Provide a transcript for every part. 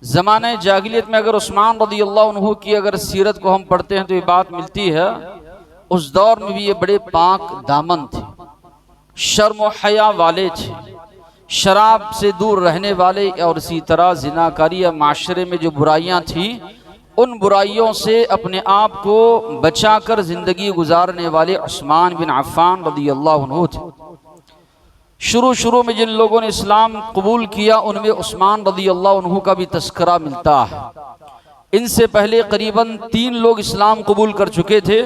زمانہ جاہلیت میں اگر عثمان رضی اللہ عنہ کی اگر سیرت کو ہم پڑھتے ہیں تو یہ بات ملتی ہے اس دور میں بھی یہ بڑے پاک دامن تھے، شرم و حیا والے تھے، شراب سے دور رہنے والے، اور اسی طرح زناکاری یا معاشرے میں جو برائیاں تھیں ان برائیوں سے اپنے آپ کو بچا کر زندگی گزارنے والے عثمان بن عفان رضی اللہ عنہ تھے۔ شروع میں جن لوگوں نے اسلام قبول کیا ان میں عثمان رضی اللہ عنہ کا بھی تذکرہ ملتا ہے۔ ان سے پہلے قریباً 3 لوگ اسلام قبول کر چکے تھے،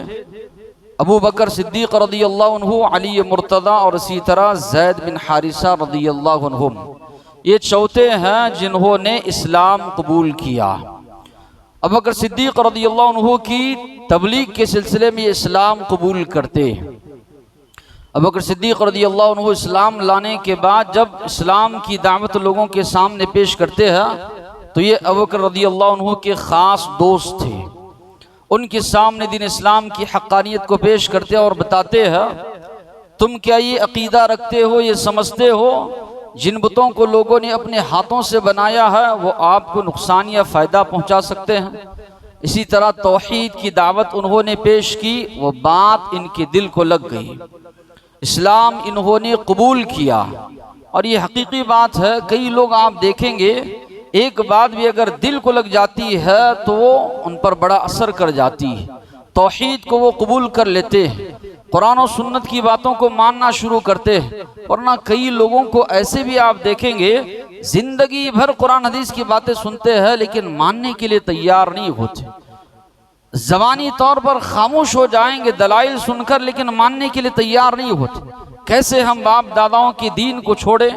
ابو بکر صدیق رضی اللہ عنہ، علی مرتضی اور اسی طرح زید بن حارثہ رضی اللہ عنہ۔ یہ چوتھے ہیں جنہوں نے اسلام قبول کیا۔ ابو بکر صدیق رضی اللہ عنہ کی تبلیغ کے سلسلے میں یہ اسلام قبول کرتے ہیں۔ ابو بکر صدیق رضی اللہ عنہ اسلام لانے کے بعد جب اسلام کی دعوت لوگوں کے سامنے پیش کرتے ہیں تو یہ ابو بکر رضی اللہ عنہ کے خاص دوست تھے، ان کے سامنے دین اسلام کی حقانیت کو پیش کرتے اور بتاتے ہیں تم کیا یہ عقیدہ رکھتے ہو، یہ سمجھتے ہو جن بتوں کو لوگوں نے اپنے ہاتھوں سے بنایا ہے وہ آپ کو نقصان یا فائدہ پہنچا سکتے ہیں؟ اسی طرح توحید کی دعوت انہوں نے پیش کی، وہ بات ان کے دل کو لگ گئی، اسلام انہوں نے قبول کیا۔ اور یہ حقیقی بات ہے، کئی لوگ آپ دیکھیں گے ایک بات بھی اگر دل کو لگ جاتی ہے تو وہ ان پر بڑا اثر کر جاتی ہے، توحید کو وہ قبول کر لیتے ہیں، قرآن و سنت کی باتوں کو ماننا شروع کرتے ہیں۔ ورنہ کئی لوگوں کو ایسے بھی آپ دیکھیں گے زندگی بھر قرآن حدیث کی باتیں سنتے ہیں لیکن ماننے کے لیے تیار نہیں ہوتے، زبانی طور پر خاموش ہو جائیں گے دلائل سن کر لیکن ماننے کے لیے تیار نہیں ہوتے۔ کیسے ہم باپ داداؤں کے دین کو چھوڑیں،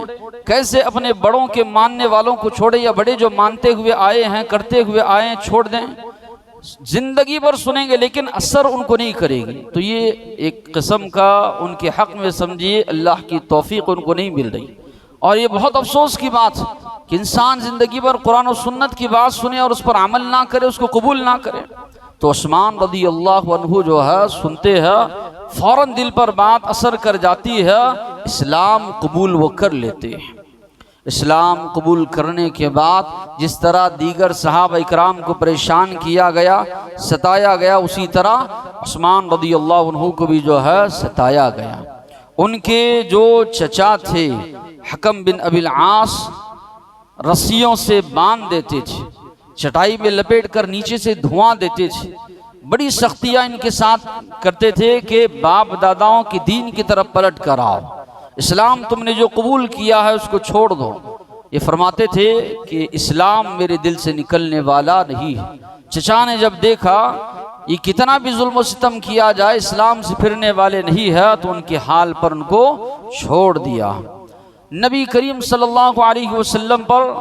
کیسے اپنے بڑوں کے ماننے والوں کو چھوڑیں، یا بڑے جو مانتے ہوئے آئے ہیں کرتے ہوئے آئے ہیں چھوڑ دیں؟ زندگی بھر سنیں گے لیکن اثر ان کو نہیں کرے گی۔ تو یہ ایک قسم کا ان کے حق میں سمجھیے اللہ کی توفیق ان کو نہیں مل رہی، اور یہ بہت افسوس کی بات ہے کہ انسان زندگی بھر قرآن و سنت کی بات سنے اور اس پر عمل نہ کرے، اس کو قبول نہ کرے۔ تو عثمان رضی اللہ عنہ جو ہے سنتے ہیں فوراً دل پر بات اثر کر جاتی ہے، اسلام قبول وہ کر لیتے ہیں۔ اسلام قبول کرنے کے بعد جس طرح دیگر صحابہ اکرام کو پریشان کیا گیا، ستایا گیا، اسی طرح عثمان رضی اللہ عنہ کو بھی جو ہے ستایا گیا۔ ان کے جو چچا تھے حکم بن ابی العاص رسیوں سے باندھ دیتے تھے، چٹائی میں لپیٹ کر نیچے سے دھواں دیتے تھے، بڑی سختیاں ان کے ساتھ کرتے تھے کہ باپ داداؤں کی دین کی طرف پلٹ کر آؤ، اسلام تم نے جو قبول کیا ہے اس کو چھوڑ دو۔ یہ فرماتے تھے کہ اسلام میرے دل سے نکلنے والا نہیں ہے۔ چچا نے جب دیکھا یہ کتنا بھی ظلم و ستم کیا جائے اسلام سے پھرنے والے نہیں ہے تو ان کے حال پر ان کو چھوڑ دیا۔ نبی کریم صلی اللہ علیہ وسلم پر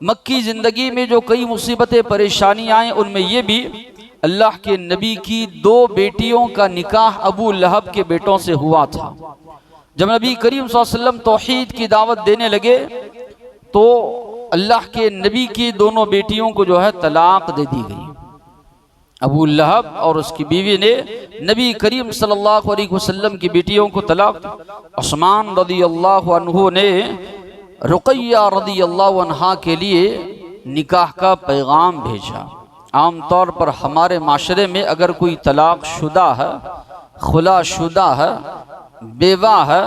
مکی زندگی میں جو کئی مصیبتیں پریشانی آئیں ان میں یہ بھی اللہ کے نبی کی 2 بیٹیوں کا نکاح ابو لہب کے بیٹوں سے ہوا تھا۔ جب نبی کریم صلی اللہ علیہ وسلم توحید کی دعوت دینے لگے تو اللہ کے نبی کی دونوں بیٹیوں کو جو ہے طلاق دے دی گئی۔ ابو لہب اور اس کی بیوی نے نبی کریم صلی اللہ علیہ وسلم کی بیٹیوں کو طلاق دی۔ عثمان رضی اللہ عنہ نے رقیہ رضی اللہ عنہا کے لیے نکاح کا پیغام بھیجا۔ عام طور پر ہمارے معاشرے میں اگر کوئی طلاق شدہ ہے، خلا شدہ ہے، بیوہ ہے،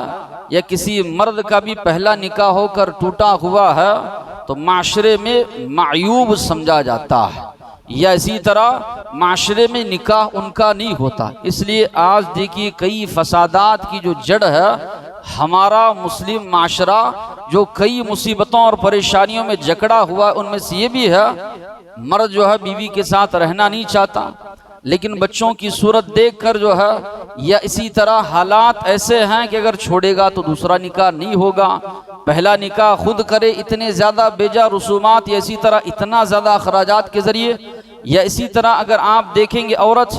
یا کسی مرد کا بھی پہلا نکاح ہو کر ٹوٹا ہوا ہے تو معاشرے میں معیوب سمجھا جاتا ہے، یا اسی طرح معاشرے میں نکاح ان کا نہیں ہوتا۔ اس لیے آج دیکھیے کئی فسادات کی جو جڑ ہے ہمارا مسلم معاشرہ جو کئی مصیبتوں اور پریشانیوں میں جکڑا ہوا، ان میں سے یہ بھی ہے مرد جو ہے بیوی کے ساتھ رہنا نہیں چاہتا، لیکن بچوں کی صورت دیکھ کر جو ہے، یا اسی طرح حالات ایسے ہیں کہ اگر چھوڑے گا تو دوسرا نکاح نہیں ہوگا، پہلا نکاح خود کرے، اتنے زیادہ بیجا رسومات، یا اسی طرح اتنا زیادہ اخراجات کے ذریعے، یا اسی طرح اگر آپ دیکھیں گے عورت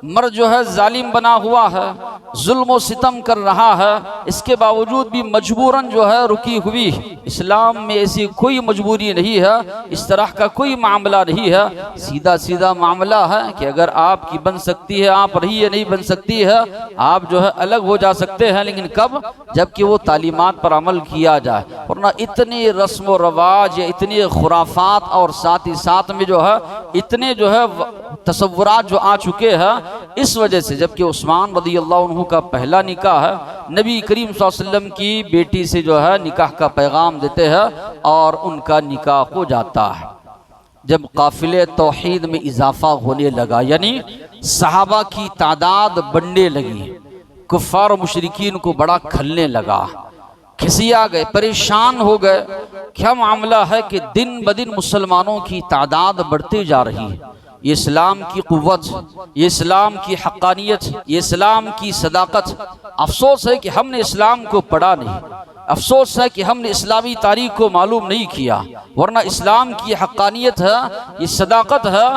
مرد جو ہے ظالم بنا ہوا ہے، ظلم و ستم کر رہا ہے، اس کے باوجود بھی مجبوراً جو ہے رکی ہوئی۔ اسلام میں ایسی کوئی مجبوری نہیں ہے، اس طرح کا کوئی معاملہ نہیں ہے، سیدھا سیدھا معاملہ ہے کہ اگر آپ کی بن سکتی ہے آپ رہیے، نہیں بن سکتی ہے آپ جو ہے الگ ہو جا سکتے ہیں، لیکن کب؟ جب کہ وہ تعلیمات پر عمل کیا جائے۔ ورنہ اتنی رسم و رواج یا اتنی خرافات اور ساتھ ہی ساتھ میں جو ہے اتنے جو ہے تصورات جو آ چکے ہیں اس وجہ سے، جبکہ عثمان رضی اللہ عنہ کا پہلا نکاح ہے، نبی کریم صلی اللہ علیہ وسلم کی بیٹی سے جو ہے نکاح کا پیغام دیتے ہیں اور ان کا نکاح ہو جاتا ہے۔ جب قافلے توحید میں اضافہ ہونے لگا، یعنی صحابہ کی تعداد بڑھنے لگی، کفار و مشرکین کو بڑا کھلنے لگا، کھسیا گئے، پریشان ہو گئے، کیا معاملہ ہے کہ دن بدن مسلمانوں کی تعداد بڑھتی جا رہی ہے، یہ اسلام کی قوت، یہ اسلام کی حقانیت، یہ اسلام کی صداقت۔ افسوس ہے کہ ہم نے اسلام کو پڑھا نہیں، افسوس ہے کہ ہم نے اسلامی تاریخ کو معلوم نہیں کیا، ورنہ اسلام کی حقانیت ہے، یہ صداقت ہے،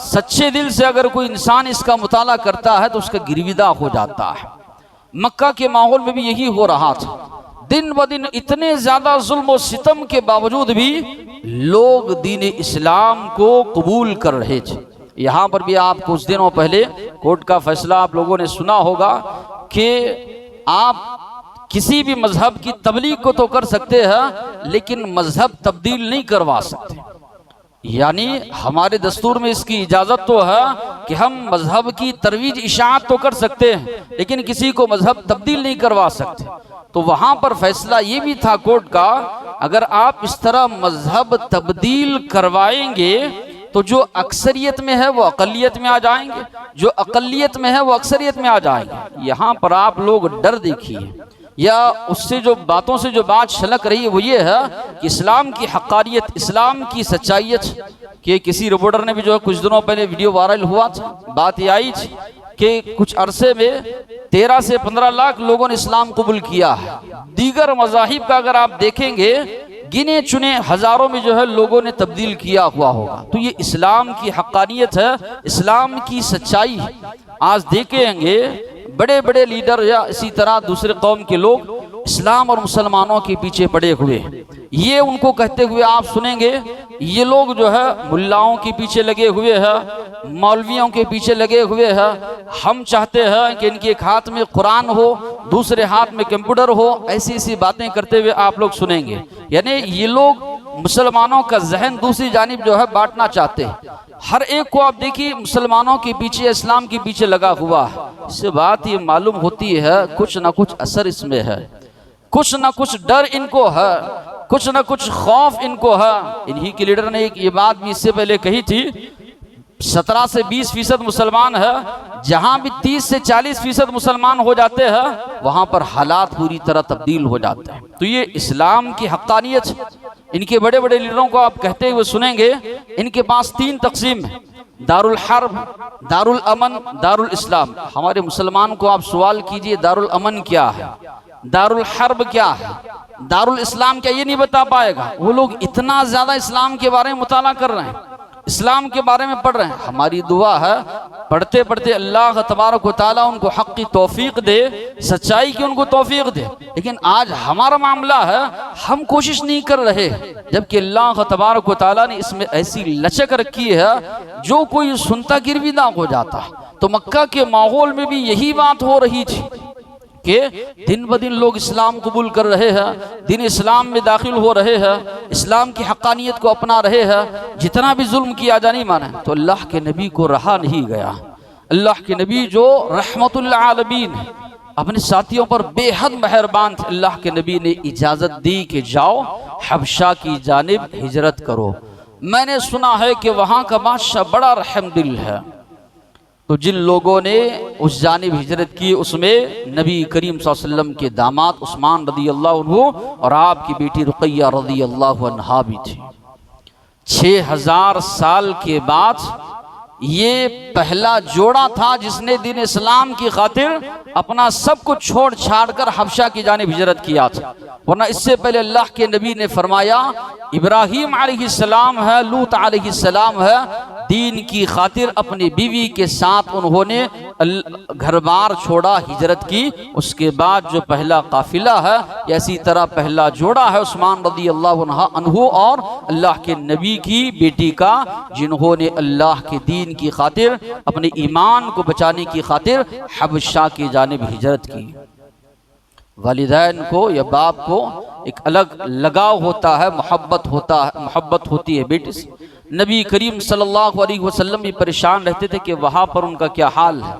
سچے دل سے اگر کوئی انسان اس کا مطالعہ کرتا ہے تو اس کا گرویدہ ہو جاتا ہے۔ مکہ کے ماحول میں بھی یہی ہو رہا تھا، دن بدن اتنے زیادہ ظلم و ستم کے باوجود بھی لوگ دین اسلام کو قبول کر رہے تھے۔ یہاں پر بھی آپ کچھ دنوں پہلے کورٹ کا فیصلہ آپ لوگوں نے سنا ہوگا کہ آپ کسی بھی مذہب کی تبلیغ کو تو کر سکتے ہیں لیکن مذہب تبدیل نہیں کروا سکتے۔ یعنی ہمارے دستور میں اس کی اجازت تو ہے کہ ہم مذہب کی ترویج اشاعت تو کر سکتے ہیں لیکن کسی کو مذہب تبدیل نہیں کروا سکتے۔ تو وہاں پر فیصلہ یہ بھی تھا کورٹ کا، اگر آپ اس طرح مذہب تبدیل کروائیں گے تو جو اکثریت میں ہے وہ اقلیت میں آ جائیں گے، جو اقلیت میں ہے وہ اکثریت میں آ جائیں گے۔ یہاں پر آپ لوگ ڈر دیکھیے، یا اس سے جو باتوں سے جو بات چھلک رہی ہے وہ یہ ہے کہ اسلام کی حقانیت، اسلام کی سچائیت، کہ کسی رپورٹر نے بھی جو ہے کچھ دنوں پہلے ویڈیو وائرل ہوا تھا، بات یہ آئی تھی کہ کچھ عرصے میں 13 سے 15 لاکھ لوگوں نے اسلام قبول کیا ہے۔ دیگر مذاہب کا اگر آپ دیکھیں گے گنے چنے ہزاروں میں جو ہے لوگوں نے تبدیل کیا ہوا ہوگا۔ تو یہ اسلام کی حقانیت ہے، اسلام کی سچائی ہے۔ آج دیکھیں گے بڑے بڑے لیڈر یا اسی طرح دوسرے قوم کے لوگ اسلام اور مسلمانوں کے پیچھے پڑے ہوئے، یہ ان کو کہتے ہوئے آپ سنیں گے یہ لوگ جو ہے ملاؤں کے پیچھے لگے ہوئے ہیں، مولویوں کے پیچھے لگے ہوئے ہیں، ہم چاہتے ہیں کہ ان کے ایک ہاتھ میں قرآن ہو دوسرے ہاتھ میں کمپیوٹر ہو، ایسی ایسی باتیں کرتے ہوئے آپ لوگ سنیں گے۔ یعنی یہ لوگ مسلمانوں کا ذہن دوسری جانب جو ہے بانٹنا چاہتے ہیں۔ ہر ایک کو آپ دیکھیے مسلمانوں کے پیچھے، اسلام کے پیچھے لگا ہوا ہے۔ اس سے بات یہ معلوم ہوتی ہے کچھ نہ کچھ اثر اس میں ہے، کچھ نہ کچھ ڈر ان کو ہے، کچھ نہ کچھ خوف ان کو ہے۔ انہی کے لیڈر نے ایک یہ بات بھی اس سے پہلے کہی تھی، 17 سے 20% مسلمان ہے، جہاں بھی 30 سے 40% مسلمان ہو جاتے ہیں وہاں پر حالات پوری طرح تبدیل ہو جاتے ہیں۔ تو یہ اسلام کی حقانیت، ان کے بڑے بڑے لیڈروں کو آپ کہتے ہوئے سنیں گے ان کے پاس 3 تقسیم ہے، دارالحرب، دارالامن، دارالاسلام۔ ہمارے مسلمان کو آپ سوال کیجئے دارالامن کیا ہے، دارالحرب کیا ہے، دارالاسلام کیا، یہ نہیں بتا پائے گا۔ وہ لوگ اتنا زیادہ اسلام کے بارے میں مطالعہ کر رہے ہیں، اسلام کے بارے میں پڑھ رہے ہیں۔ ہماری دعا ہے پڑھتے پڑھتے اللہ تبارک و تعالیٰ ان کو حق کی توفیق دے، سچائی کی ان کو توفیق دے، لیکن آج ہمارا معاملہ ہے ہم کوشش نہیں کر رہے، جبکہ اللہ تبارک و تعالیٰ نے اس میں ایسی لچک رکھی ہے جو کوئی سنتا گرویدہ ہو جاتا۔ تو مکہ کے ماحول میں بھی یہی بات ہو رہی تھی کہ دن بدن لوگ اسلام قبول کر رہے ہیں، دین اسلام میں داخل ہو رہے ہیں، اسلام کی حقانیت کو اپنا رہے ہیں، جتنا بھی ظلم کیا جا نہیں مانے۔ تو اللہ کے نبی کو رہا نہیں گیا، اللہ کے نبی جو رحمت للعالمین اپنے ساتھیوں پر بے حد مہربان تھے، اللہ کے نبی نے اجازت دی کہ جاؤ حبشہ کی جانب ہجرت کرو۔ میں نے سنا ہے کہ وہاں کا بادشاہ بڑا رحم دل ہے، تو جن لوگوں نے اس جانب ہجرت کی اس میں نبی کریم صلی اللہ علیہ وسلم کے داماد عثمان رضی اللہ عنہ اور آپ کی بیٹی رقیہ رضی اللہ عنہا بھی تھی۔ 6000 سال کے بعد یہ پہلا جوڑا تھا جس نے دین اسلام کی خاطر اپنا سب کچھ چھوڑ چھاڑ کر حبشہ کی جانب ہجرت کیا تھا، ورنہ اس سے پہلے اللہ کے نبی نے فرمایا ابراہیم علیہ السلام ہے، لوط علیہ السلام ہے، دین کی خاطر اپنی بیوی کے ساتھ انہوں نے گھر بار چھوڑا، ہجرت کی۔ اس کے بعد جو پہلا قافلہ ہے، اسی طرح پہلا جوڑا ہے عثمان رضی اللہ عنہ اور اللہ کے نبی کی بیٹی کا، جنہوں نے اللہ کے دین کی خاطر اپنے ایمان کو بچانے کی خاطر حبشہ کی جانب ہجرت کی۔ والدین کو یا باپ کو ایک الگ لگاؤ ہوتا ہے، محبت ہوتی ہے بیٹی سے۔ نبی کریم صلی اللہ علیہ وسلم بھی پریشان رہتے تھے کہ وہاں پر ان کا کیا حال ہے۔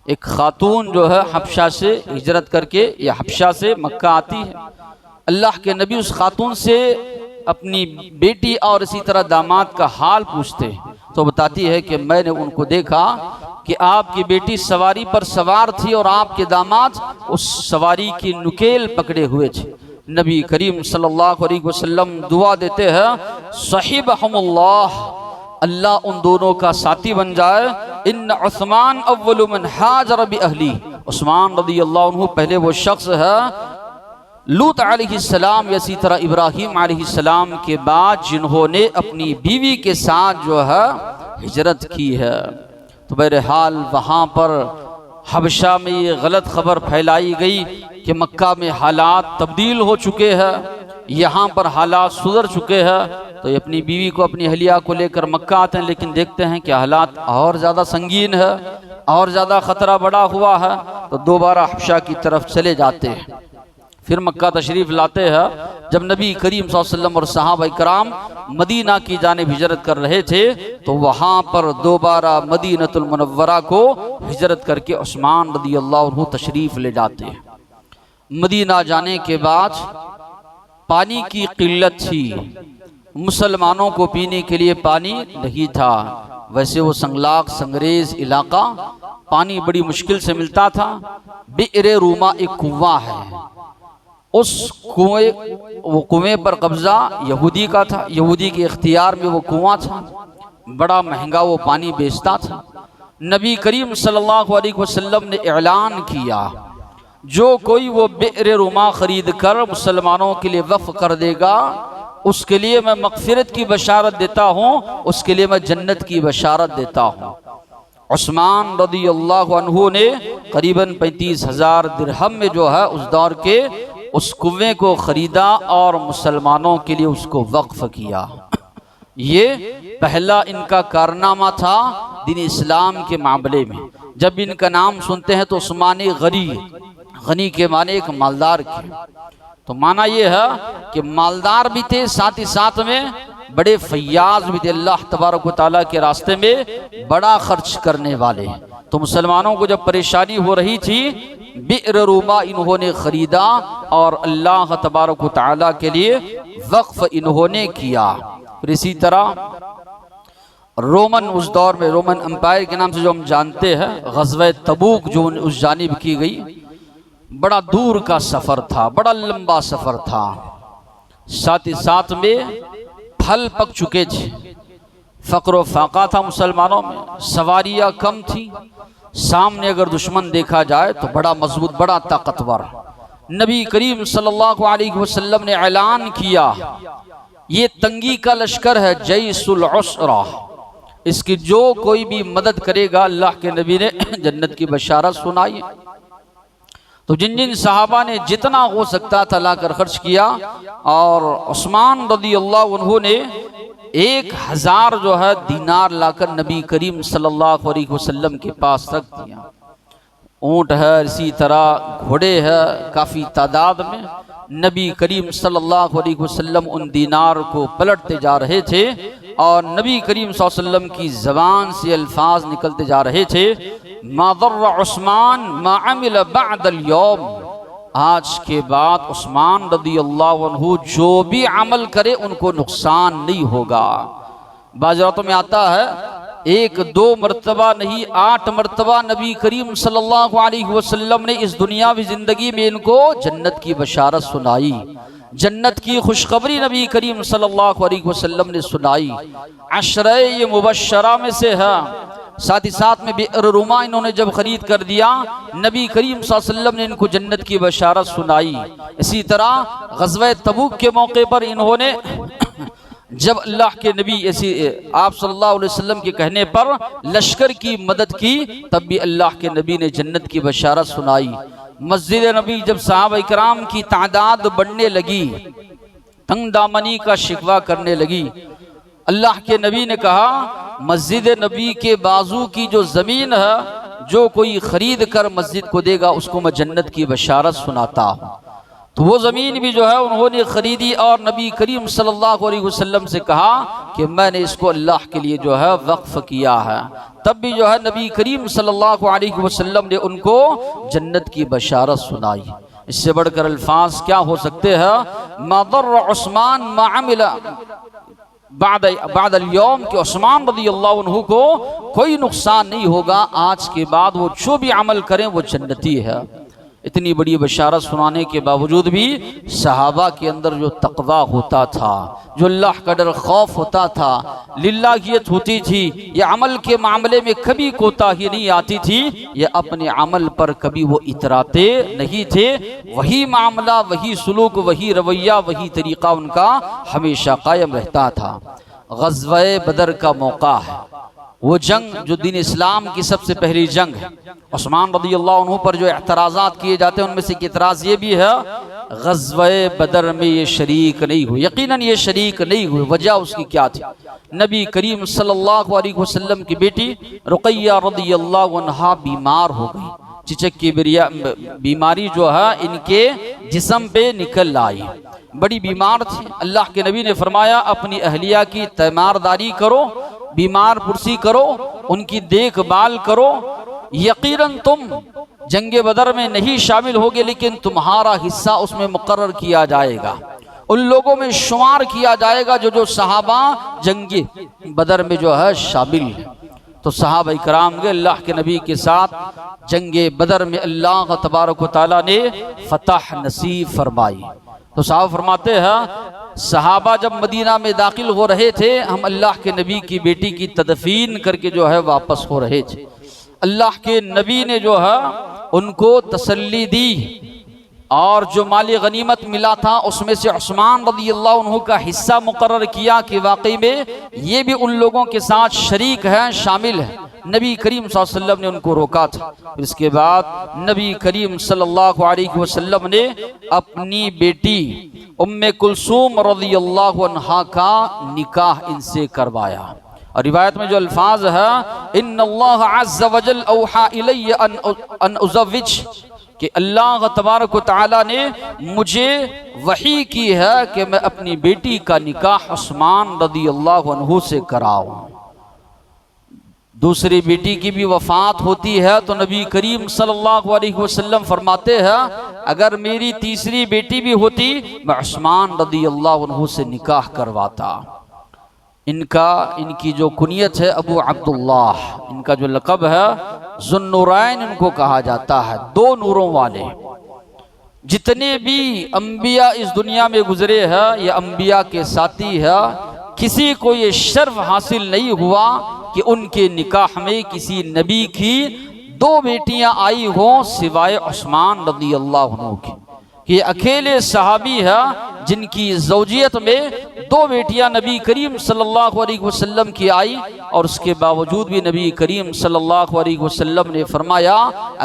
ایک خاتون جو ہے حبشہ سے ہجرت کر کے یا حبشہ سے مکہ آتی ہے، اللہ کے نبی اس خاتون سے اپنی بیٹی اور اسی طرح داماد کا حال پوچھتے تو بتاتی ہے کہ میں نے ان کو دیکھا کہ آپ کی بیٹی سواری پر سوار تھی اور آپ کے داماد اس سواری کی نکیل پکڑے ہوئے تھے۔ نبی کریم صلی اللہ علیہ وسلم دعا دیتے ہیں صحبہم اللہ، اللہ ان دونوں کا ساتھی بن جائے۔ ان عثمان اول من ہاجر باہلی، عثمان رضی اللہ عنہ پہلے وہ شخص ہے لوط علیہ السلام یا اسی طرح ابراہیم علیہ السلام کے بعد جنہوں نے اپنی بیوی کے ساتھ جو ہے ہجرت کی ہے۔ تو بہرحال وہاں پر حبشہ میں یہ غلط خبر پھیلائی گئی کہ مکہ میں حالات تبدیل ہو چکے ہیں، یہاں پر حالات سدھر چکے ہیں، تو یہ اپنی بیوی کو اپنی اہلیہ کو لے کر مکہ آتے ہیں، لیکن دیکھتے ہیں کہ حالات اور زیادہ سنگین ہے، اور زیادہ خطرہ بڑا ہوا ہے، تو دوبارہ حبشہ کی طرف چلے جاتے ہیں۔ پھر مکہ تشریف لاتے ہیں۔ جب نبی کریم صلی اللہ علیہ وسلم اور صحابہ کرام مدینہ کی جانب ہجرت کر رہے تھے تو وہاں پر دوبارہ مدینہ المنورہ کو ہجرت کر کے عثمان رضی اللہ عنہ تشریف لے جاتے ہیں۔ مدینہ جانے کے بعد پانی کی قلت تھی، مسلمانوں کو پینے کے لیے پانی نہیں تھا، ویسے وہ سنگلاق سنگریز علاقہ، پانی بڑی مشکل سے ملتا تھا۔ بئر روما ایک کنواں ہے، اس کنویں پر قبضہ یہودی کا تھا، یہودی کے اختیار میں وہ کنواں تھا، بڑا مہنگا وہ پانی بیچتا تھا۔ نبی کریم صلی اللہ علیہ وسلم نے اعلان کیا جو کوئی وہ بئر روما خرید کر مسلمانوں کے لیے وقف کر دے گا اس کے لیے میں مغفرت کی بشارت دیتا ہوں، اس کے لیے میں جنت کی بشارت دیتا ہوں۔ عثمان رضی اللہ عنہ نے قریباً 35,000 درہم میں جو ہے اس دور کے اس کنویں کو خریدا اور مسلمانوں کے لیے اس کو وقف کیا۔ یہ پہلا ان کا کارنامہ تھا دین اسلام کے معاملے میں۔ جب ان کا نام سنتے ہیں تو عثمان غنی، غنی کے معنی ایک مالدار کے، تو معنی یہ ہے کہ مالدار بھی تھے، ساتھ ہی ساتھ میں بڑے فیاض بھی تھے، اللہ تبارک و تعالیٰ کے راستے میں بڑا خرچ کرنے والے۔ تو مسلمانوں کو جب پریشانی ہو رہی تھی بئر روما انہوں نے خریدا اور اللہ تبارک و تعالیٰ کے لیے وقف انہوں نے کیا۔ پھر اسی طرح رومن اس دور میں رومن امپائر کے نام سے جو ہم جانتے ہیں، غزوہ تبوک جو اس جانب کی گئی، بڑا دور کا سفر تھا، بڑا لمبا سفر تھا، ساتھ ہی ساتھ میں پھل پک چکے تھے، فقر و فاقہ تھا مسلمانوں میں، سواریاں کم تھی، سامنے اگر دشمن دیکھا جائے تو بڑا مضبوط، بڑا طاقتور۔ نبی کریم صلی اللہ علیہ وسلم نے اعلان کیا یہ تنگی کا لشکر ہے، جیش العسرہ، اس کی جو کوئی بھی مدد کرے گا، اللہ کے نبی نے جنت کی بشارت سنائی۔ تو جن جن صحابہ نے جتنا ہو سکتا تھا لا کر خرچ کیا، اور عثمان رضی اللہ عنہ نے 1000 جو ہے دینار لا کر نبی کریم صلی اللہ علیہ وسلم کے پاس رکھ دیا۔ اونٹ ہے، اسی طرح گھوڑے ہے، کافی تعداد میں۔ نبی کریم صلی اللہ علیہ وسلم ان دینار کو پلٹتے جا رہے تھے اور نبی کریم صلی اللہ علیہ وسلم کی زبان سے الفاظ نکلتے جا رہے تھے، ما ضر عثمان ما عمل بعد اليوم، آج کے بعد عثمان رضی اللہ عنہ جو بھی عمل کرے ان کو نقصان نہیں ہوگا۔ بعض روایتوں میں آتا ہے 1-2 مرتبہ نہیں 8 مرتبہ نبی کریم صلی اللہ علیہ وسلم نے اس دنیاوی زندگی میں ان کو جنت کی بشارت سنائی، جنت کی خوشخبری نبی کریم صلی اللہ علیہ وسلم نے سنائی۔ عشرہ مبشرہ میں سے ہے۔ ساتھ ہی ساتھ میں بئر روما انہوں نے جب خرید کر دیا، نبی کریم صلی اللہ علیہ وسلم نے ان کو جنت کی بشارت سنائی۔ اسی طرح غزوہ تبوک کے موقع پر انہوں نے جب اللہ کے نبی ایسی آپ صلی اللہ علیہ وسلم کے کہنے پر لشکر کی مدد کی تب بھی اللہ کے نبی نے جنت کی بشارت سنائی۔ مسجد نبی جب صحابہ کرام کی تعداد بڑھنے لگی، تنگ دامنی کا شکوہ کرنے لگی، اللہ کے نبی نے کہا مسجد نبی کے بازو کی جو زمین ہے، جو کوئی خرید کر مسجد کو دے گا اس کو میں جنت کی بشارت سناتا ہوں۔ تو وہ زمین بھی جو ہے انہوں نے خریدی اور نبی کریم صلی اللہ علیہ وسلم سے کہا کہ میں نے اس کو اللہ کے لیے جو ہے وقف کیا ہے۔ تب بھی جو ہے نبی کریم صلی اللہ علیہ وسلم نے ان کو جنت کی بشارت سنائی۔ اس سے بڑھ کر الفاظ کیا ہو سکتے ہیں؟ ما ضر عثمان ما عمل بعد اليوم، کہ عثمان رضی اللہ عنہ کو کوئی نقصان نہیں ہوگا آج کے بعد، وہ جو بھی عمل کریں وہ جنتی ہے۔ اتنی بڑی بشارت سنانے کے باوجود بھی صحابہ کے اندر جو تقوی ہوتا تھا، جو اللہ کا ڈر خوف ہوتا تھا، للہیت ہوتی تھی، یہ عمل کے معاملے میں کبھی کوتاہی نہیں آتی تھی، یہ اپنے عمل پر کبھی وہ اتراتے نہیں تھے، وہی معاملہ، وہی سلوک، وہی رویہ، وہی طریقہ ان کا ہمیشہ قائم رہتا تھا۔ غزوہ بدر کا موقع ہے، وہ جنگ جو دین اسلام کی سب سے پہلی جنگ ہے۔ عثمان رضی اللہ عنہ پر جو اعتراضات کیے جاتے ہیں ان میں سے ایک اعتراض یہ بھی ہے غزوہ بدر میں یہ شریک نہیں ہوئے۔ یقیناً یہ شریک نہیں ہوئے، وجہ اس کی کیا تھی؟ نبی کریم صلی اللہ علیہ وسلم کی بیٹی رقیہ رضی اللہ عنہا بیمار ہو گئی، چچک کی بیماری جو ہے ان کے جسم پہ نکل آئی، بڑی بیمار تھی۔ اللہ کے نبی نے فرمایا اپنی اہلیہ کی تیمارداری کرو، بیمار پرسی کرو، ان کی دیکھ بھال کرو، یقیناً تم جنگ بدر میں نہیں شامل ہوگے لیکن تمہارا حصہ اس میں مقرر کیا جائے گا، ان لوگوں میں شمار کیا جائے گا جو صحابہ جنگ بدر میں جو ہے شامل ہیں۔ تو صحابہ کرام کے اللہ کے نبی کے ساتھ جنگ بدر میں اللہ تبارک و تعالیٰ نے فتح نصیب فرمائی۔ تو صحابہ فرماتے ہیں صحابہ جب مدینہ میں داخل ہو رہے تھے، ہم اللہ کے نبی کی بیٹی کی تدفین کر کے جو ہے واپس ہو رہے تھے، اللہ کے نبی نے جو ہے ان کو تسلی دی اور جو مال غنیمت ملا تھا اس میں سے عثمان رضی اللہ عنہ کا حصہ مقرر کیا کہ واقعی میں یہ بھی ان لوگوں کے ساتھ شریک ہیں، شامل ہیں۔ نبی کریم صلی اللہ علیہ وسلم نے ان کو روکا تھا۔ اس کے بعد نبی کریم صلی اللہ علیہ وسلم نے اپنی بیٹی ام کلثوم رضی اللہ عنہا کا نکاح ان سے کروایا، اور روایت میں جو الفاظ ہے ان اللہ عز وجل اوحا الی ان ازوج، کہ اللہ تبارک و تعالی نے مجھے وحی کی ہے کہ میں اپنی بیٹی کا نکاح عثمان رضی اللہ عنہ سے کراؤں۔ دوسری بیٹی کی بھی وفات ہوتی ہے تو نبی کریم صلی اللہ علیہ وسلم فرماتے ہیں اگر میری تیسری بیٹی بھی ہوتی میں عثمان رضی اللہ عنہ سے نکاح کرواتا۔ ان کی جو کنیت ہے ابو عبداللہ، ان کا جو لقب ہے ذو النورین ان کو کہا جاتا ہے، دو نوروں والے۔ جتنے بھی انبیاء اس دنیا میں گزرے ہیں یہ انبیاء کے ساتھی ہے، کسی کو یہ شرف حاصل نہیں ہوا کہ ان کے نکاح میں کسی نبی کی دو بیٹیاں آئی ہوں سوائے عثمان رضی اللہ عنہ کی۔ یہ اکیلے صحابی ہیں جن کی زوجیت میں دو بیٹیاں نبی کریم صلی اللہ علیہ وسلم کی آئی، اور اس کے باوجود بھی نبی کریم صلی اللہ علیہ وسلم نے فرمایا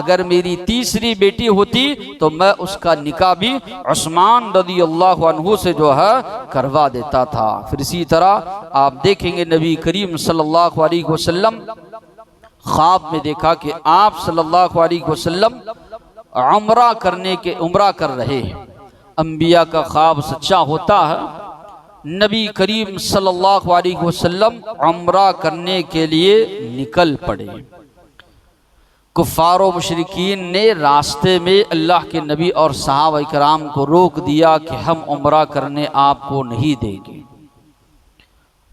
اگر میری تیسری بیٹی ہوتی تو میں اس کا نکاح بھی عثمان رضی اللہ عنہ سے جو ہے کروا دیتا تھا۔ پھر اسی طرح آپ دیکھیں گے نبی کریم صلی اللہ علیہ وسلم خواب میں دیکھا کہ آپ صلی اللہ علیہ وسلم عمرہ کر رہے ہیں۔ انبیاء کا خواب سچا ہوتا ہے۔ نبی کریم صلی اللہ علیہ وسلم عمرہ کرنے کے لیے نکل پڑے۔ کفار و مشرکین نے راستے میں اللہ کے نبی اور صحابہ کرام کو روک دیا کہ ہم عمرہ کرنے آپ کو نہیں دیں گے۔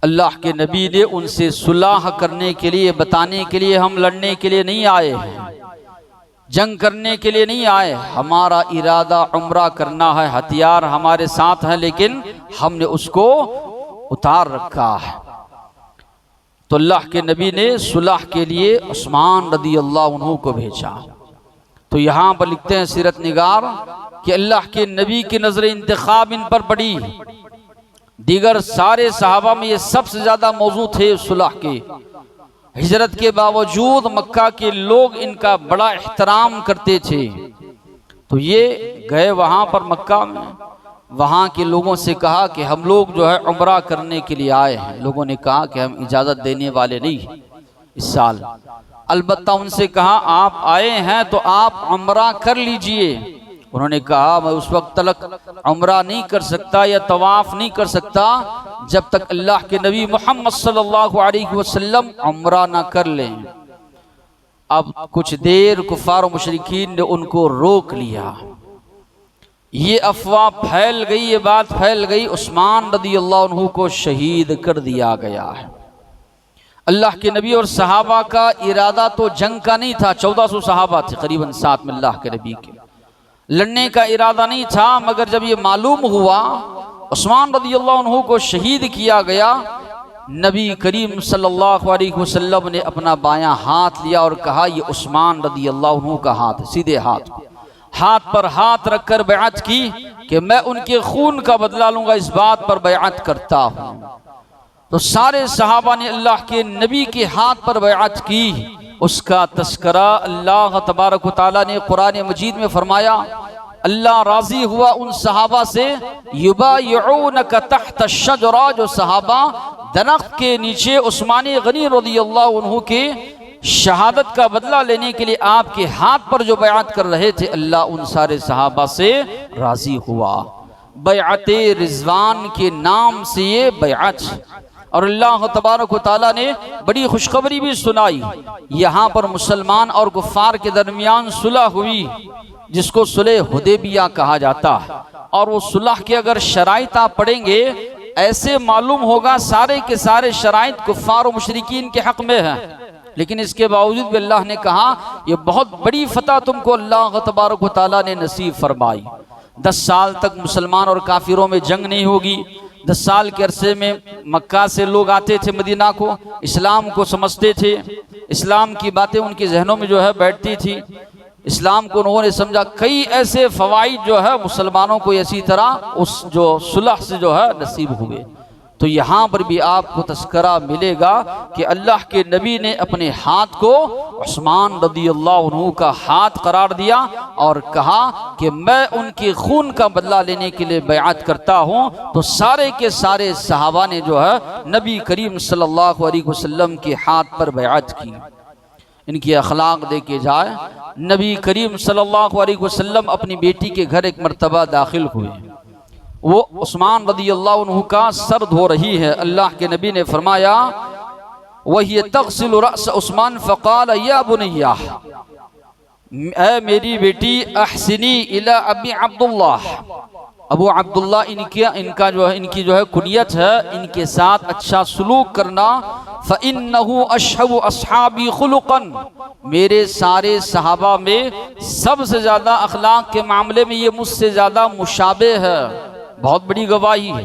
اللہ کے نبی نے ان سے صلح کرنے کے لیے، بتانے کے لیے ہم لڑنے کے لیے نہیں آئے ہیں، جنگ کرنے کے لیے نہیں آئے، ہمارا ارادہ عمرہ کرنا ہے، ہتھیار ہمارے ساتھ ہیں لیکن ہم نے اس کو اتار رکھا ہے۔ تو اللہ کے نبی نے صلح کے لیے عثمان رضی اللہ عنہ کو بھیجا۔ تو یہاں پر لکھتے ہیں سیرت نگار کہ اللہ کے نبی کی نظر انتخاب ان پر پڑی، دیگر سارے صحابہ میں یہ سب سے زیادہ موضوع تھے صلح کے۔ ہجرت کے باوجود مکہ کے لوگ ان کا بڑا احترام کرتے تھے، تو یہ گئے وہاں پر مکہ میں، وہاں کے لوگوں سے کہا کہ ہم لوگ جو ہے عمرہ کرنے کے لیے آئے ہیں۔ لوگوں نے کہا کہ ہم اجازت دینے والے نہیں اس سال، البتہ ان سے کہا آپ آئے ہیں تو آپ عمرہ کر لیجئے۔ انہوں نے کہا میں اس وقت تک عمرہ نہیں کر سکتا یا طواف نہیں کر سکتا جب تک اللہ کے نبی محمد صلی اللہ علیہ وسلم عمرہ نہ کر لیں۔ اب کچھ دیر کفار و مشرکین نے ان کو روک لیا، یہ افواہ پھیل گئی، یہ بات پھیل گئی، عثمان رضی اللہ عنہ کو شہید کر دیا گیا ہے۔ اللہ کے نبی اور صحابہ کا ارادہ تو جنگ کا نہیں تھا، 1400 صحابہ تھے قریباً ساتھ میں اللہ کے نبی کے، لڑنے کا ارادہ نہیں تھا، مگر جب یہ معلوم ہوا عثمان رضی اللہ عنہ کو شہید کیا گیا، نبی کریم صلی اللہ علیہ وسلم نے اپنا بایاں ہاتھ لیا اور کہا یہ عثمان رضی اللہ عنہ کا ہاتھ، سیدھے ہاتھ پر ہاتھ رکھ کر بیعت کی کہ میں ان کے خون کا بدلہ لوں گا، اس بات پر بیعت کرتا ہوں۔ تو سارے صحابہ نے اللہ کے نبی کے ہاتھ پر بیعت کی۔ اس کا تذکرہ اللہ تبارک و تعالیٰ نے قرآن مجید میں فرمایا، اللہ راضی ہوا ان صحابہ سے، یبایعونک تحت الشجرہ، جو صحابہ درخت کے نیچے عثمان غنی رضی اللہ عنہ کے شہادت کا بدلہ لینے کے لیے آپ کے ہاتھ پر جو بیعت کر رہے تھے، اللہ ان سارے صحابہ سے راضی ہوا۔ بیعت رضوان کے نام سے یہ بیعت، اور اللہ تبارک و تعالیٰ نے بڑی خوشخبری بھی سنائی۔ یہاں پر مسلمان اور کفار کے درمیان صلح ہوئی، جس کو صلح حدیبیہ کہا جاتا ہے، اور وہ صلح کے اگر شرائط آپ پڑھیں گے ایسے معلوم ہوگا سارے کے سارے شرائط کفار و مشرکین کے حق میں ہیں، لیکن اس کے باوجود بھی اللہ نے کہا یہ بہت بڑی فتح تم کو اللہ تبارک و تعالیٰ نے نصیب فرمائی۔ 10 سال تک مسلمان اور کافروں میں جنگ نہیں ہوگی۔ 10 سال کے عرصے میں مکہ سے لوگ آتے تھے مدینہ کو، اسلام کو سمجھتے تھے، اسلام کی باتیں ان کے ذہنوں میں جو ہے بیٹھتی تھی، اسلام کو انہوں نے سمجھا۔ کئی ایسے فوائد جو ہے مسلمانوں کو اسی طرح اس جو صلح سے جو ہے نصیب ہوئے۔ تو یہاں پر بھی آپ کو تذکرہ ملے گا کہ اللہ کے نبی نے اپنے ہاتھ کو عثمان رضی اللہ عنہ کا ہاتھ قرار دیا اور کہا کہ میں ان کے خون کا بدلہ لینے کے لیے بیعت کرتا ہوں۔ تو سارے کے سارے صحابہ نے جو ہے نبی کریم صلی اللہ علیہ وسلم کے ہاتھ پر بیعت کی۔ ان کی اخلاق دیکھے جائے، نبی کریم صلی اللہ علیہ وسلم اپنی بیٹی کے گھر ایک مرتبہ داخل ہوئے، وہ عثمان رضی اللہ عنہ کا سر دھو رہی ہے، اللہ کے نبی نے فرمایا وہی تغسل رأس عثمان فقال یا بنیہ، اے میری بیٹی احسنی الی ابی عبداللہ، ابو عبداللہ ان کی جو ہے کنیت ہے، ان کے ساتھ اچھا سلوک کرنا۔ فَإِنَّهُ أَشْهَبُ أَصْحَابِي خُلُقًا، میرے سارے صحابہ میں سب سے زیادہ اخلاق کے معاملے میں یہ مجھ سے زیادہ مشابہ ہے۔ بہت بڑی گواہی ہے۔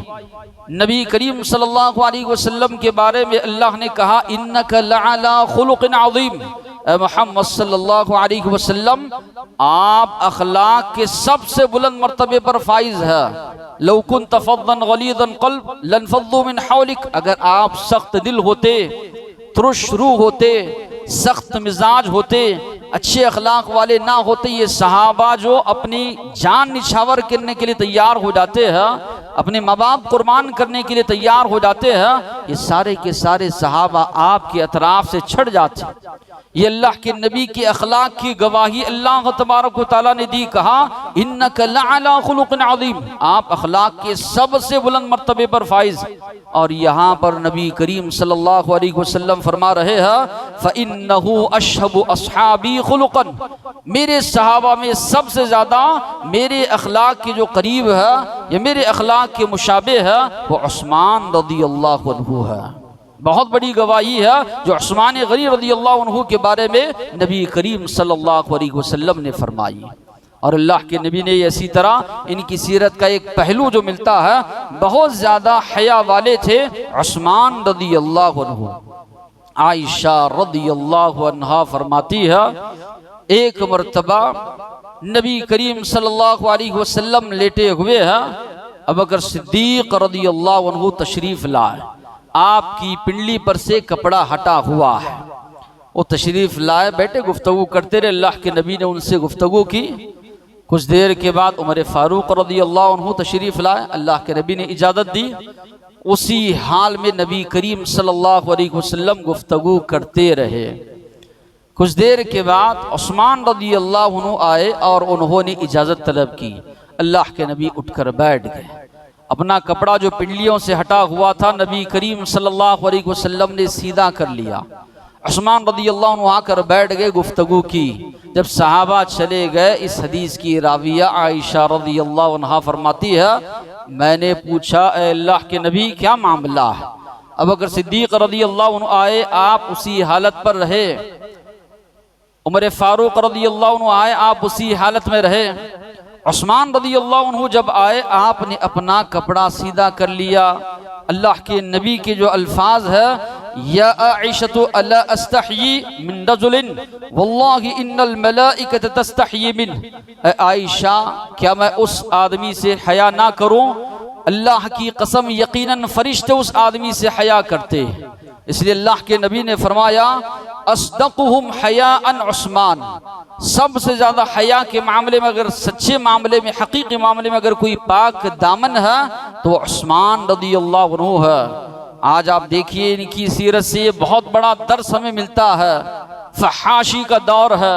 نبی کریم صلی اللہ علیہ وسلم کے بارے میں اللہ نے کہا اِنَّكَ لَعَلَىٰ خُلُقٍ عَظِيمٍ، اے محمد صلی اللہ علیہ وسلم آپ اخلاق کے سب سے بلند مرتبے پر فائز ہے۔ لو كنت فظا غلیظ القلب لانفضوا من حولك، اگر آپ سخت دل ہوتے، ترش روح ہوتے، سخت مزاج ہوتے، اچھے اخلاق والے نہ ہوتے، یہ صحابہ جو اپنی جان نچھاور کرنے کے لیے تیار ہو جاتے ہیں، اپنے ماں باپ قربان کرنے کے لیے تیار ہو جاتے ہیں، یہ سارے کے سارے صحابہ آپ کے اطراف سے چھڑ جاتے۔ یہ اللہ کے نبی کے اخلاق کی گواہی اللہ تبارک و تعالیٰ نے دی، کہا انک لعلی خلق عظیم، آپ اخلاق کے سب سے بلند مرتبے پر فائز۔ اور یہاں پر نبی کریم صلی اللہ علیہ وسلم فرما رہے ہیں فَإِنَّهُ أَشْهَبُ أَصْحَابِي خُلُقًا، میرے صحابہ میں سب سے زیادہ میرے اخلاق کے جو قریب ہے یا میرے اخلاق کے مشابہ ہے وہ عثمان رضی اللہ عنہ ہے۔ بہت بڑی گواہی ہے جو عثمان غنی رضی اللہ عنہ کے بارے میں نبی کریم صلی اللہ علیہ وسلم نے فرمائی۔ اور اللہ کے نبی نے اسی طرح ان کی سیرت کا ایک پہلو جو ملتا ہے، بہت زیادہ حیا والے تھے عثمان رضی اللہ عنہ۔ عائشہ رضی اللہ عنہا فرماتی ہے ایک مرتبہ نبی کریم صلی اللہ علیہ وسلم لیٹے ہوئے ہیں، ابوبکر صدیق رضی اللہ عنہ تشریف لائے، آپ کی پنڈلی پر سے کپڑا ہٹا ہوا ہے، وہ تشریف لائے، بیٹھے گفتگو کرتے رہے، اللہ کے نبی نے ان سے گفتگو کی۔ کچھ دیر کے بعد عمر فاروق رضی اللہ عنہ تشریف لائے، اللہ کے نبی نے اجازت دی، اسی حال میں نبی کریم صلی اللہ علیہ وسلم گفتگو کرتے رہے۔ کچھ دیر کے بعد عثمان رضی اللہ عنہ آئے اور انہوں نے اجازت طلب کی، اللہ کے نبی اٹھ کر بیٹھ گئے، اپنا کپڑا جو پنڈلیوں سے ہٹا ہوا تھا نبی کریم صلی اللہ علیہ وسلم نے سیدھا کر لیا۔ عثمان رضی اللہ عنہ آ کر بیٹھ گئے، گفتگو کی۔ جب صحابہ چلے گئے، اس حدیث کی راویہ عائشہ رضی اللہ عنہا فرماتی ہے، میں نے پوچھا اے اللہ کے نبی کیا معاملہ ہے؟ ابوبکر صدیق رضی اللہ عنہ آئے، آپ اسی حالت پر رہے، عمر فاروق رضی اللہ عنہ آئے، آپ اسی حالت میں رہے، عثمان رضی اللہ عنہ جب آئے آپ نے اپنا کپڑا سیدھا کر لیا۔ اللہ کے نبی کے جو الفاظ ہے، یا عائشۃ الا استحیی من رجل واللہ ان الملائکۃ تستحیی منہ، اے عائشہ کیا میں اس آدمی سے حیا نہ کروں؟ اللہ کی قسم یقیناً فرشتے اس آدمی سے حیا کرتے ہیں۔ اس لیے اللہ کے نبی نے فرمایا اصدقہم حیاء عثمان، سب سے زیادہ حیا کے معاملے میں، اگر سچے معاملے میں، حقیقی معاملے میں اگر کوئی پاک دامن ہے تو عثمان رضی اللہ عنہ ہے۔ آج آپ دیکھیے ان کی سیرت سے یہ بہت بڑا درس ہمیں ملتا ہے۔ فحاشی کا دور ہے،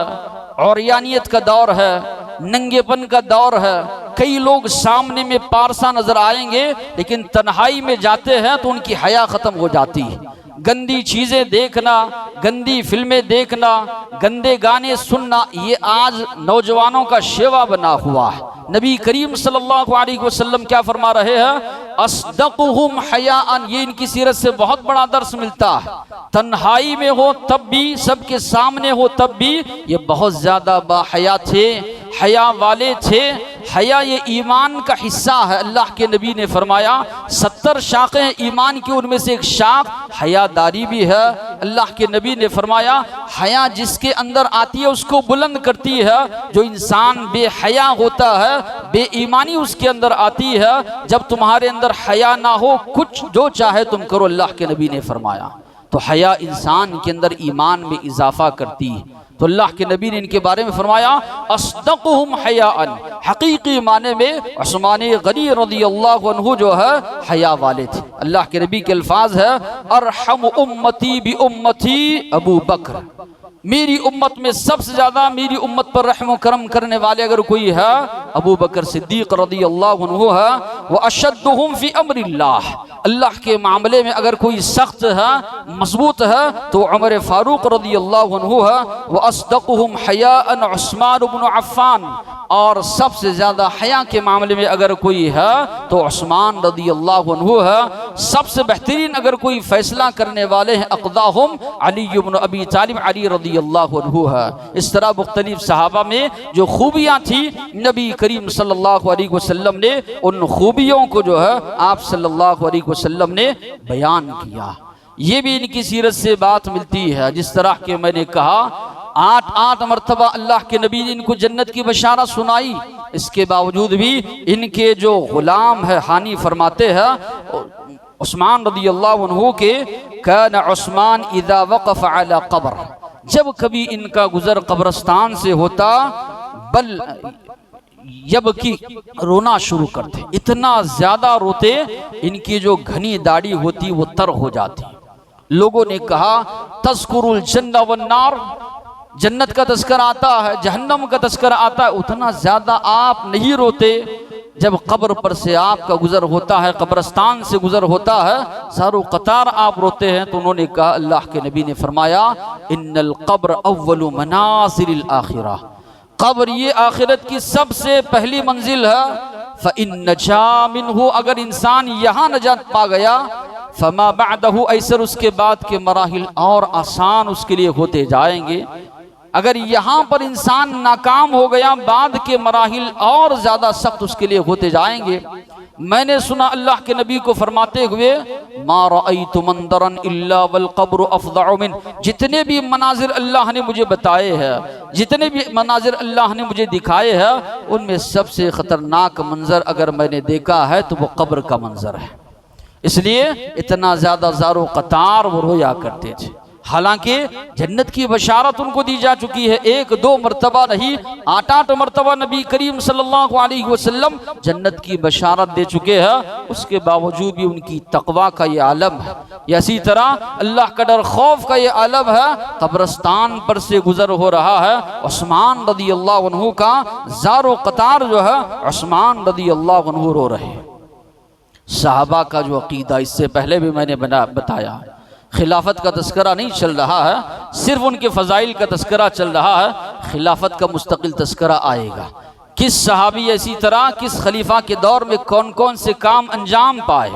عریانیت کا دور ہے، ننگے پن کا دور ہے، کئی لوگ سامنے میں پارسا نظر آئیں گے لیکن تنہائی میں جاتے ہیں تو ان کی حیا ختم ہو جاتی ہے۔ گندی چیزیں دیکھنا، گندی فلمیں دیکھنا، گندے گانے سننا، یہ آج نوجوانوں کا شیوا بنا ہوا ہے۔ نبی کریم صلی اللہ علیہ وسلم کیا فرما رہے ہیں؟ اصدقہم حیاء، یہ ان کی سیرت سے بہت بڑا درس ملتا ہے۔ تنہائی میں ہو تب بھی، سب کے سامنے ہو تب بھی یہ بہت زیادہ باحیا تھے، حیا والے تھے۔ حیا یہ ایمان کا حصہ ہے۔ اللہ کے نبی نے فرمایا 70 شاخیں ایمان کی، ان میں سے ایک شاخ حیا داری بھی ہے۔ اللہ کے نبی نے فرمایا حیا جس کے اندر آتی ہے اس کو بلند کرتی ہے، جو انسان بے حیا ہوتا ہے بے ایمانی اس کے اندر آتی ہے۔ جب تمہارے اندر حیا نہ ہو کچھ جو چاہے تم کرو، اللہ کے نبی نے فرمایا۔ تو حیا انسان کے اندر ایمان میں اضافہ کرتی ہے۔ تو اللہ کے نبی نے ان کے بارے میں فرمایا اصدقہم حیاء، حقیقی معنی میں عثمان غنی رضی اللہ عنہ جو ہے حیا والے تھے۔ اللہ کے نبی کے الفاظ ہے ارحم امتی بی امتی ابو بکر، میری امت میں سب سے زیادہ میری امت پر رحم و کرم کرنے والے اگر کوئی ہے ابو بکر صدیق رضی اللہ عنہ ہے۔ واشدہم فی امر اللہ، اللہ کے معاملے میں اگر کوئی سخت ہے، مضبوط ہے تو عمر فاروق رضی اللہ عنہ ہے۔ واصدقہم حیاء عثمان بن عفان، اور سب سے زیادہ حیا کے معاملے میں اگر کوئی ہے تو عثمان رضی اللہ عنہ ہے۔ سب سے بہترین اگر کوئی فیصلہ کرنے والے ہیں اقضاہم علی بن ابی طالب، علی رضی اللہ عنہ ہے۔ اس طرح مختلف صحابہ میں جو خوبیاں تھیں نبی کریم صلی اللہ علیہ وسلم نے ان خوبیوں کو جو ہے آپ صلی اللہ علیہ وسلم نے بیان کیا۔ یہ بھی ان کی سیرت سے بات ملتی ہے، جس طرح کہ میں نے کہا 8 مرتبہ اللہ کے نبی نے ان کو جنت کی بشارت سنائی، اس کے باوجود بھی ان کے جو غلام ہے حانی فرماتے ہیں عثمان رضی اللہ عنہ کے کان عثمان اذا وقف علی قبر، جب کبھی ان کا گزر قبرستان سے ہوتا بل یبکی، رونا شروع کرتے، اتنا زیادہ روتے ان کی جو گھنی داڑھی ہوتی وہ تر ہو جاتی۔ لوگوں نے کہا تذکر الجنہ والنار، جنت کا تذکرہ آتا ہے، جہنم کا تذکرہ آتا ہے، اتنا زیادہ آپ نہیں روتے۔ جب قبر پر سے آپ کا گزر ہوتا ہے، قبرستان سے گزر ہوتا ہے، سارو قطار آپ روتے ہیں۔ تو انہوں نے کہا، اللہ کے نبی نے فرمایا ان القبر اول منازل الاخرہ، قبر یہ آخرت کی سب سے پہلی منزل ہے۔ فَإِن نَجَا مِنْهُ، اگر انسان یہاں نجات پا گیا، فَمَا بَعْدَهُ ایسر، اس کے بعد کے مراحل اور آسان اس کے لیے ہوتے جائیں گے۔ اگر یہاں پر انسان ناکام ہو گیا، بعد کے مراحل اور زیادہ سخت اس کے لیے ہوتے جائیں گے۔ میں نے سنا اللہ کے نبی کو فرماتے ہوئے ما رأیت منظرا الا والقبر افظع من، جتنے بھی مناظر اللہ نے مجھے بتائے ہیں جتنے بھی مناظر اللہ نے مجھے دکھائے ہیں ان میں سب سے خطرناک منظر اگر میں نے دیکھا ہے تو وہ قبر کا منظر ہے، اس لیے اتنا زیادہ زار و قطار وہ رویا کرتے تھے۔ حالانکہ جنت کی بشارت ان کو دی جا چکی ہے، 1 2 مرتبہ نہیں 8 مرتبہ نبی کریم صلی اللہ علیہ وسلم جنت کی بشارت دے چکے ہیں، اس کے باوجود بھی ان کی تقوی کا یہ عالم ہے، اسی طرح اللہ کا ڈر خوف کا یہ عالم ہے۔ قبرستان پر سے گزر ہو رہا ہے، عثمان رضی اللہ عنہ کا زار و قطار جو ہے، عثمان رضی اللہ عنہ رو رہے۔ صحابہ کا جو عقیدہ اس سے پہلے بھی میں نے بتایا، خلافت کا تذکرہ نہیں چل رہا ہے، صرف ان کے فضائل کا تذکرہ چل رہا ہے، خلافت کا مستقل تذکرہ آئے گا۔ کس صحابی اسی طرح کس خلیفہ کے دور میں کون کون سے کام انجام پائے۔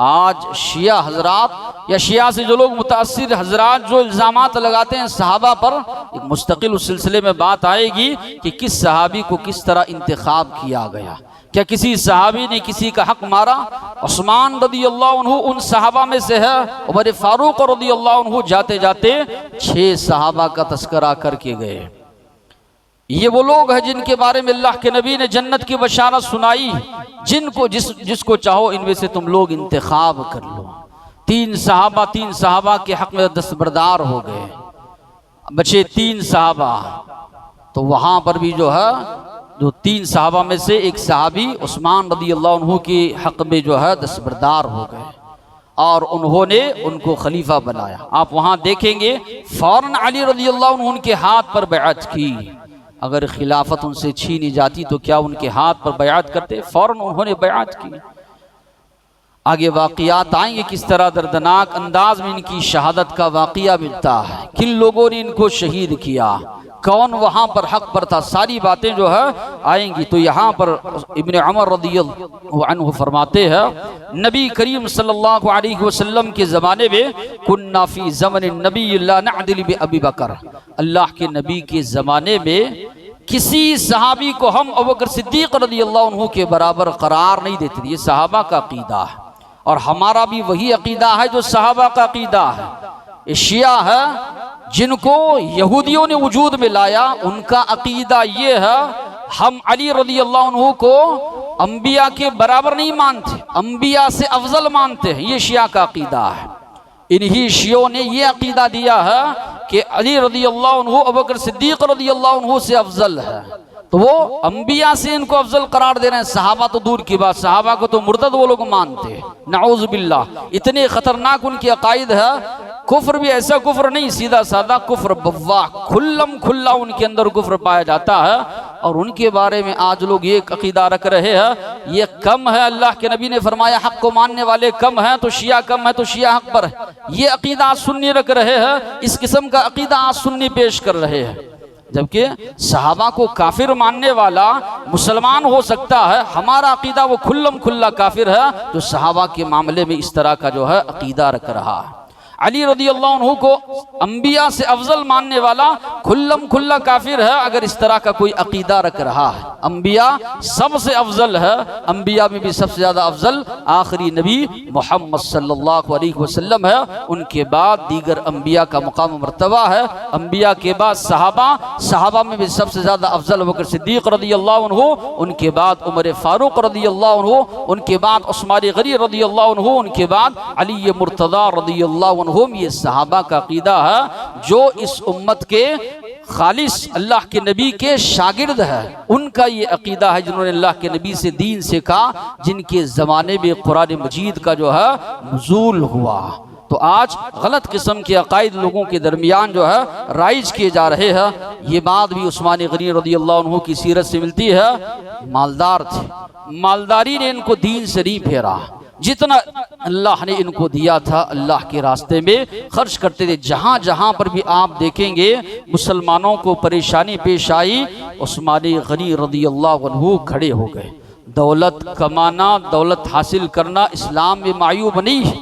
آج شیعہ حضرات یا شیعہ سے جو لوگ متاثر حضرات جو الزامات لگاتے ہیں صحابہ پر، ایک مستقل اس سلسلے میں بات آئے گی کہ کس صحابی کو کس طرح انتخاب کیا گیا۔ کیا کسی صحابی نے کسی کا حق مارا؟ عثمان رضی اللہ عنہ ان صحابہ میں سے ہے۔ عمر فاروق رضی اللہ عنہ جاتے جاتے 6 صحابہ کا تذکرہ کر کے گئے۔ یہ وہ لوگ ہیں جن کے بارے میں اللہ کے نبی نے جنت کی بشارت سنائی، جن کو جس کو چاہو ان میں سے تم لوگ انتخاب کر لو۔ 3 صحابہ کے حق میں دستبردار ہو گئے، بچے 3 صحابہ۔ تو وہاں پر بھی جو ہے جو 3 صحابہ میں سے ایک صحابی عثمان رضی اللہ عنہ کے حق میں جو ہے دستبردار ہو گئے اور انہوں نے ان کو خلیفہ بنایا۔ آپ وہاں دیکھیں گے فوراً علی رضی اللہ عنہ ان کے ہاتھ پر بیعت کی۔ اگر خلافت ان سے چھینی جاتی تو کیا ان کے ہاتھ پر بیعت کرتے؟ فوراً انہوں نے بیعت کی۔ آگے واقعات آئیں گے کس طرح دردناک انداز میں ان کی شہادت کا واقعہ ملتا ہے، کن لوگوں نے ان کو شہید کیا، کون وہاں پر حق پر تھا، ساری باتیں جو ہے آئیں گی۔ تو یہاں پر ابن عمر رضی اللہ عنہ فرماتے ہیں نبی کریم صلی اللہ علیہ وسلم کے زمانے میں کننا فی زمن النبی لا نعدل بابی بکر، اللہ کے نبی کے زمانے میں کسی صحابی کو ہم ابوبکر صدیق رضی اللہ عنہ کے برابر قرار نہیں دیتے۔ یہ صحابہ کا عقیدہ ہے اور ہمارا بھی وہی عقیدہ ہے جو صحابہ کا عقیدہ ہے۔ یہ شیعہ ہے جن کو یہودیوں نے وجود میں لایا، ان کا عقیدہ یہ ہے ہم علی رضی اللہ عنہ کو انبیاء کے برابر نہیں مانتے، انبیاء سے افضل مانتے ہیں۔ یہ شیعہ کا عقیدہ ہے۔ انہی شیعوں نے یہ عقیدہ دیا ہے کہ علی رضی اللہ عنہ ابوبکر صدیق رضی اللہ عنہ سے افضل ہے، تو وہ انبیاء سے ان کو افضل قرار دے رہے ہیں۔ صحابہ تو دور کی بات، صحابہ کو تو مرتد وہ لوگ مانتے ہیں، نعوذ باللہ۔ اتنے خطرناک ان کے عقائد ہے، کفر بھی ایسا کفر نہیں، سیدھا سادہ کفر بواح، کھلم کھلا ان کے اندر کفر پایا جاتا ہے۔ اور ان کے بارے میں آج لوگ یہ عقیدہ رکھ رہے ہیں یہ کم ہے، اللہ کے نبی نے فرمایا حق کو ماننے والے کم ہیں تو شیعہ کم ہے تو شیعہ حق پر ہے۔ یہ عقیدہ آج سنی رکھ رہے ہیں، اس قسم کا عقیدہ آج سنی پیش کر رہے ہیں، جبکہ صحابہ کو کافر ماننے والا مسلمان ہو سکتا ہے۔ ہمارا عقیدہ وہ کھلم کھلا کافر ہے جو صحابہ کے معاملے میں اس طرح کا جو ہے عقیدہ رکھ رہا ہے۔ علی رضی اللہ عنہ کو انبیاء سے افضل ماننے والا کھلم کھلا کافر ہے اگر اس طرح کا کوئی عقیدہ رکھ رہا ہے۔ انبیاء سب سے افضل ہے، انبیاء میں بھی سب سے زیادہ افضل آخری نبی محمد صلی اللہ علیہ وسلم ہے، ان کے بعد دیگر انبیاء کا مقام و مرتبہ ہے، انبیاء کے بعد صحابہ میں بھی سب سے زیادہ افضل ابوبکر صدیق رضی اللہ عنہ، ان کے بعد عمر فاروق رضی اللہ عنہ، ان کے بعد عثمان غنی رضی اللہ عنہ، ان کے بعد علی مرتضی رضی اللہ عنہ۔ یہ صحابہ کا عقیدہ ہے جو اس امت کے خالص اللہ کے نبی کے شاگرد ہے، ان کا یہ عقیدہ ہے جنہوں نے اللہ کے نبی سے دین سیکھا، جن کے زمانے میں قرآن مجید کا جو ہے نزول ہوا۔ تو آج غلط قسم کے عقائد لوگوں کے درمیان جو ہے رائج کیے جا رہے ہیں۔ یہ بات بھی عثمان غنی رضی اللہ عنہ کی سیرت سے ملتی ہے، مالدار تھے، مالداری نے ان کو دین سے نہیں پھیرا، جتنا اللہ نے ان کو دیا تھا اللہ کے راستے میں خرچ کرتے تھے۔ جہاں جہاں پر بھی آپ دیکھیں گے مسلمانوں کو پریشانی پیش آئی، عثمان غنی رضی اللہ عنہ کھڑے ہو گئے۔ دولت کمانا، دولت حاصل کرنا اسلام میں معیوب نہیں ہے،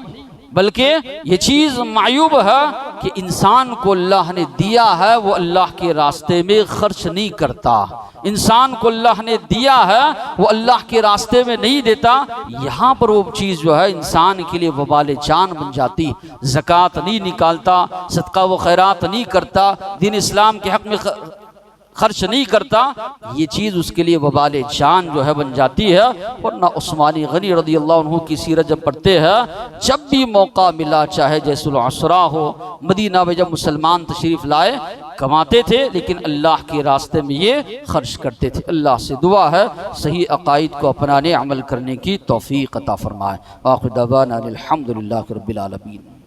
بلکہ یہ چیز معیوب ہے کہ انسان کو اللہ نے دیا ہے وہ اللہ کے راستے میں خرچ نہیں کرتا، انسان کو اللہ نے دیا ہے وہ اللہ کے راستے میں نہیں دیتا، یہاں پر وہ چیز جو ہے انسان کے لیے وبال جان بن جاتی۔ زکوٰۃ نہیں نکالتا، صدقہ و خیرات نہیں کرتا، دین اسلام کے حق میں خرچ نہیں کرتا، یہ چیز اس کے لیے وبال جان جو ہے بن جاتی ہے۔ ورنہ عثمان غنی رضی اللہ عنہ کی سیرت جب پڑھتے ہیں، جب بھی موقع ملا، چاہے جیسے العسرہ ہو، مدینہ میں جب مسلمان تشریف لائے، کماتے تھے لیکن اللہ کے راستے میں یہ خرچ کرتے تھے۔ اللہ سے دعا ہے صحیح عقائد کو اپنانے، عمل کرنے کی توفیق عطا فرمائے۔ آخر دعوانا الحمدللہ رب العالمین۔